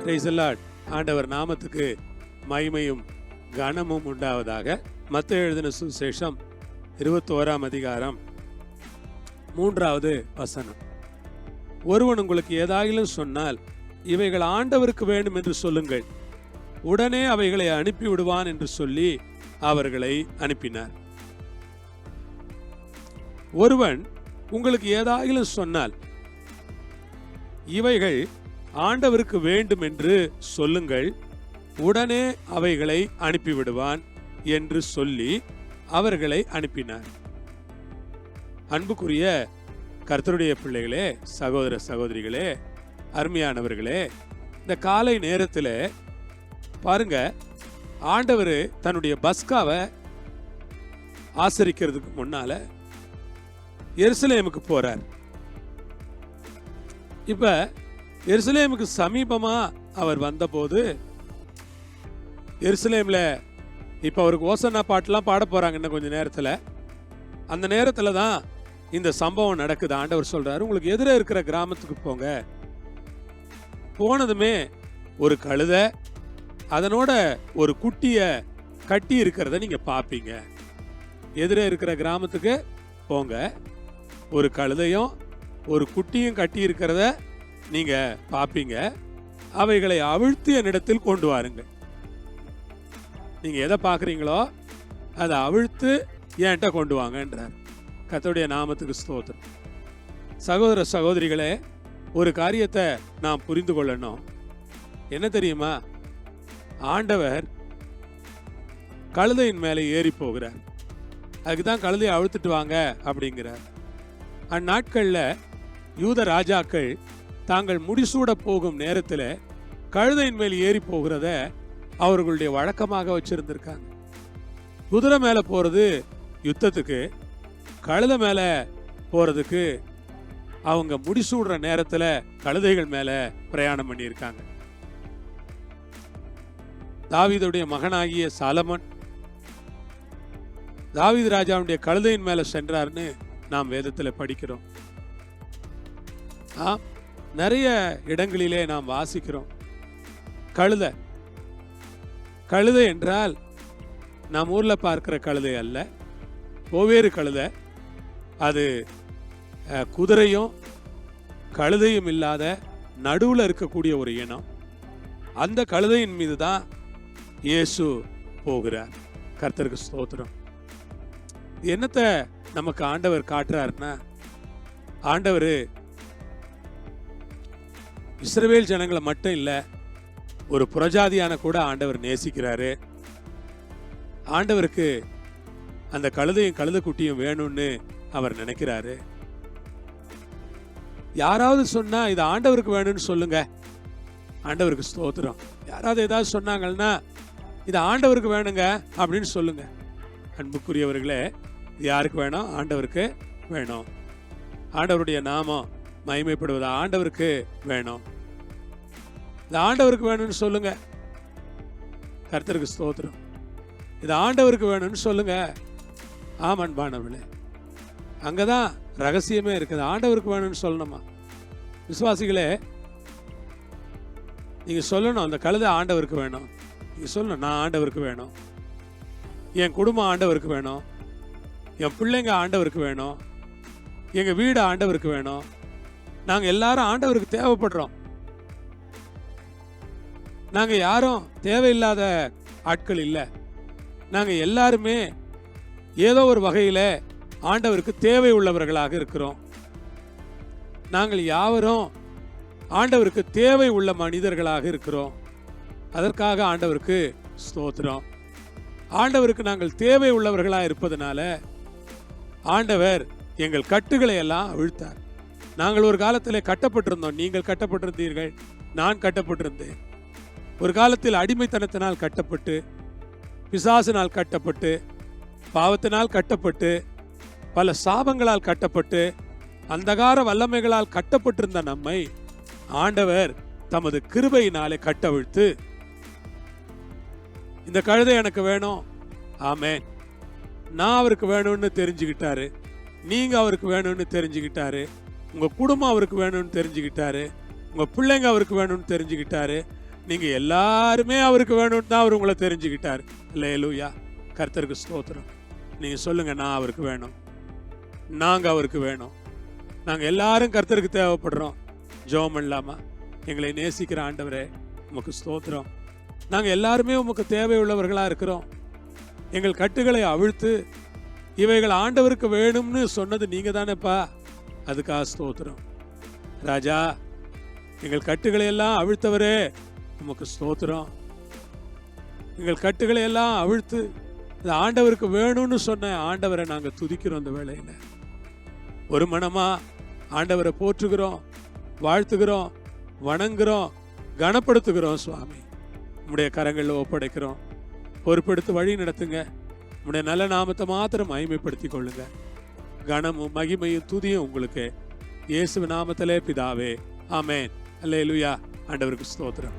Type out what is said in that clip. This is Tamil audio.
Praise the Lord. ஆண்டவர் நாமத்துக்கு மகிமையும் கனமும் உண்டாவதாக. மத்தேயு எழுதின சுவிசேஷம் 21ஆம் அதிகாரம் 3வது வசனம். ஒருவன் உங்களுக்கு ஏதாயிலும் சொன்னால் இவைகள் ஆண்டவருக்கு வேண்டும் என்று சொல்லுங்கள், உடனே அவைகளை அனுப்பி விடுவான் என்று சொல்லி அவர்களை அனுப்பினார். ஒருவன் உங்களுக்கு ஏதாயிலும் சொன்னால் இவைகள் ஆண்டவருக்கு வேண்டும் என்று சொல்லுங்கள், உடனே அவைகளை அனுப்பிவிடுவான் என்று சொல்லி அவர்களை அனுப்பினார். அன்புக்குரிய கர்த்தருடைய பிள்ளைகளே, சகோதர சகோதரிகளே, அருமையானவர்களே, இந்த காலை நேரத்தில் பாருங்க, ஆண்டவர் தன்னுடைய பஸ்காவை ஆசரிக்கிறதுக்கு முன்னால எருசலேமுக்கு போறார். இப்ப எருசலேமுக்கு சமீபமா அவர் வந்தபோது, எருசலேம்ல இப்ப அவருக்கு ஓசன்னா பாட்டுலாம் பாட போறாங்க இன்னும் கொஞ்ச நேரத்துல. அந்த நேரத்துல தான் இந்த சம்பவம் நடக்குது. ஆண்டவர் சொல்றாரு, உங்களுக்கு எதிரே இருக்கிற கிராமத்துக்கு போங்க. போனதுமே ஒரு கழுதை, அதனோட ஒரு குட்டிய கட்டி இருக்கிறத நீங்க பாப்பீங்க. எதிரே இருக்கிற கிராமத்துக்கு போங்க, ஒரு கழுதையும் ஒரு குட்டியும் கட்டி இருக்கிறத நீங்க பாப்பீங்க. அவைகளை அவிழ்த்து என்னிடத்தில் கொண்டு வாருங்கள். நீங்க எதை பாக்குறீங்களோ அதை அவிழ்த்து என்கிட்ட கொண்டு வாங்கன்றார். கர்த்தருடைய நாமத்துக்கு ஸ்தோத்திரம். சகோதர சகோதரிகளே, ஒரு காரியத்தை நாம் புரிந்து கொள்ளணும். என்ன தெரியுமா? ஆண்டவர் கழுதையின் மேலே ஏறி போகிறார். அதுக்குதான் கழுதையை அழுத்துட்டு வாங்க அப்படிங்கிறார். அந்நாட்கள்ல யூத ராஜாக்கள் தாங்கள் முடிசூட போகும் நேரத்தில் கழுதையின் மேல் ஏறி போகிறத அவர்களுடைய வழக்கமாக வச்சிருந்திருக்காங்க. குதிரை மேல போறது யுத்தத்துக்கு, கழுதை மேல போறதுக்கு அவங்க முடிசூடுற நேரத்துல கழுதைகள் மேல பிரயாணம் பண்ணியிருக்காங்க. தாவீதுடைய மகனாகிய சாலமன் தாவீது ராஜாவுடைய கழுதையின் மேல சென்றார்னு நாம் வேதத்துல படிக்கிறோம். நிறைய இடங்களிலே நாம் வாசிக்கிறோம். கழுதை என்றால் நம் ஊர்ல பார்க்கிற கழுதை அல்ல, கோவேறு கழுதை. அது குதிரையும் கழுதையும் இல்லாத நடுவுல இருக்கக்கூடிய ஒரு இனம். அந்த கழுதையின் மீது தான் இயேசு போகிறார். கர்த்தருக்கு ஸ்தோத்திரம். என்னத்தை நமக்கு ஆண்டவர் காட்டுறாருன்னா, ஆண்டவர் இஸ்ரவேல் ஜனங்களை மட்டும் இல்ல, ஒரு புறஜாதியான கூட ஆண்டவர் நேசிக்கிறாரு. ஆண்டவருக்கு அந்த கழுதையும் கழுதைக்குட்டியும் வேணும்னு அவர் நினைக்கிறாரு. யாராவது சொன்னா இது ஆண்டவருக்கு வேணும்னு சொல்லுங்க. ஆண்டவருக்கு ஸ்தோத்திரம். யாராவது ஏதாவது சொன்னாங்கன்னா இது ஆண்டவருக்கு வேணுங்க அப்படின்னு சொல்லுங்க. அன்புக்குரியவர்களே, இது யாருக்கு வேணும்? ஆண்டவருக்கு வேணும். ஆண்டவருடைய நாமம் மகிமைப்படுவது ஆண்டவருக்கு வேணும். இது ஆண்டவருக்கு வேணும்னு சொல்லுங்க. கர்த்தருக்கு ஸ்தோத்திரம். இது ஆண்டவருக்கு வேணும்னு சொல்லுங்க. ஆமன்பானவர்களே, அங்கதான் ரகசியமே இருக்குது. ஆண்டவருக்கு வேணும்னு சொல்லணுமா? விசுவாசிகளே, நீங்க சொல்லணும், அந்த கழுதை ஆண்டவருக்கு வேணும். நீங்க சொல்லணும், நான் ஆண்டவருக்கு வேணும், என் குடும்பம் ஆண்டவருக்கு வேணும், என் பிள்ளைங்க ஆண்டவருக்கு வேணும், எங்க வீடு ஆண்டவருக்கு வேணும். நாங்க எல்லாரும் ஆண்டவருக்கு தேவைப்படுறோம். நாங்க யாரும் தேவையில்லாத ஆட்கள் இல்லை. நாங்க எல்லாருமே ஏதோ ஒரு வகையில ஆண்டவருக்கு தேவை உள்ளவர்களாக இருக்கிறோம். நாங்கள் யாவரும் ஆண்டவருக்கு தேவை உள்ள மனிதர்களாக இருக்கிறோம். அதற்காக ஆண்டவருக்கு ஸ்தோத்திரம். ஆண்டவருக்கு நாங்கள் தேவை உள்ளவர்களாக இருப்பதனால ஆண்டவர் எங்கள் கட்டுகளை எல்லாம் அவிழ்த்தார். நாங்கள் ஒரு காலத்தில் கட்டப்பட்டிருந்தோம். நீங்கள் கட்டப்பட்டிருந்தீர்கள், நான் கட்டப்பட்டிருந்தேன். ஒரு காலத்தில் அடிமைத்தனத்தினால் கட்டப்பட்டு, பிசாசினால் கட்டப்பட்டு, பாவத்தினால் கட்டப்பட்டு, பல சாபங்களால் கட்டப்பட்டு, அந்தகார வல்லமைகளால் கட்டப்பட்டிருந்த நம்மை ஆண்டவர் தமது கிருபையினாலே கட்டவிழ்த்து, இந்த கழுதை எனக்கு வேணும், ஆமென், நான் அவருக்கு வேணும்னு தெரிஞ்சுக்கிட்டாரு. நீங்க அவருக்கு வேணும்னு தெரிஞ்சுக்கிட்டாரு. உங்க குடும்பம் அவருக்கு வேணும்னு தெரிஞ்சுக்கிட்டாரு. உங்க பிள்ளைங்க அவருக்கு வேணும்னு தெரிஞ்சுக்கிட்டாரு. நீங்க எல்லாருமே அவருக்கு வேணும்னு தான் அவர் உங்களை தெரிஞ்சுக்கிட்டார். அல்லேலூயா, கர்த்தருக்கு ஸ்தோத்திரம். நீங்க சொல்லுங்க, நான் அவருக்கு வேணும், நாங்க அவருக்கு வேணும், நாங்க எல்லாரும் கர்த்தருக்கு தேவைப்படுறோம். ஜெபம் பண்ணலாமா? எங்களை நேசிக்கிற ஆண்டவரே, உமக்கு ஸ்தோத்திரம். நாங்க எல்லாருமே உமக்கு தேவையுள்ளவர்களா இருக்கிறோம். எங்கள் கட்டுகளை அவிழ்த்து இவைகள் ஆண்டவருக்கு வேணும்னு சொன்னது நீங்க தானேப்பா, அதுக்காக ஸ்தோத்திரம். ராஜா, எங்கள் கட்டுகளை எல்லாம் அவிழ்த்தவரே, உமக்கு ஸ்தோத்திரம். எங்கள் கட்டுகளை எல்லாம் அவிழ்த்து இது ஆண்டவருக்கு வேணும்னு சொன்ன ஆண்டவரை நாங்கள் துதிக்கிறோம். அந்த வேளையில் ஒரு மனமா ஆண்டவரை போற்றுகிறோம், வாழ்த்துகிறோம், வணங்குகிறோம், கனப்படுத்துகிறோம். சுவாமி, உம்முடைய கரங்களில் ஒப்படைக்கிறோம். பொறுப்பெடுத்து வழி நடத்துங்க. உம்முடைய நல்ல நாமத்தை மாத்திரம் மகிமைப்படுத்திக் கொள்ளுங்க. கனமும் மகிமையும் துதியும் உங்களுக்கு இயேசு நாமத்திலே பிதாவே, ஆமென். அல்லேலூயா. ஆண்டவருக்கு ஸ்தோத்திரம்.